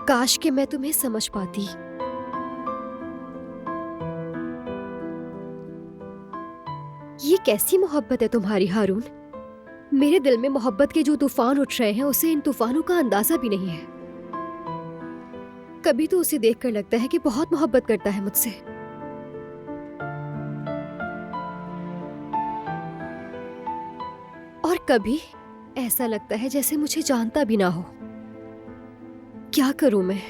काश कि मैं तुम्हें समझ पाती। ये कैसी मोहब्बत है तुम्हारी हारून? मेरे दिल में मोहब्बत के जो तूफान उठ रहे हैं उसे इन तूफानों का अंदाजा भी नहीं है। कभी तो उसे देखकर लगता है कि बहुत मोहब्बत करता है मुझसे, और कभी ऐसा लगता है जैसे मुझे जानता भी ना हो। क्या करूं मैं?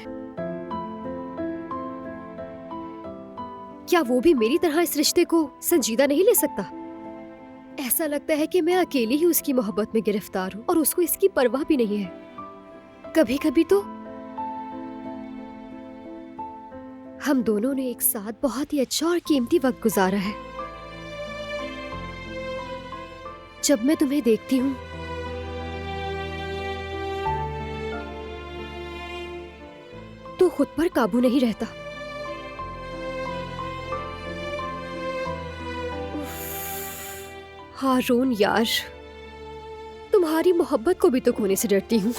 क्या वो भी मेरी तरह इस रिश्ते को संजीदा नहीं ले सकता? ऐसा लगता है कि मैं अकेली ही उसकी मोहब्बत में गिरफ्तार हूँ और उसको इसकी परवाह भी नहीं है। कभी कभी तो हम दोनों ने एक साथ बहुत ही अच्छा और कीमती वक्त गुजारा है। जब मैं तुम्हें देखती हूँ तो खुद पर काबू नहीं रहता। हारून यार, तुम्हारी मोहब्बत को भी तो खोने से डरती हूँ।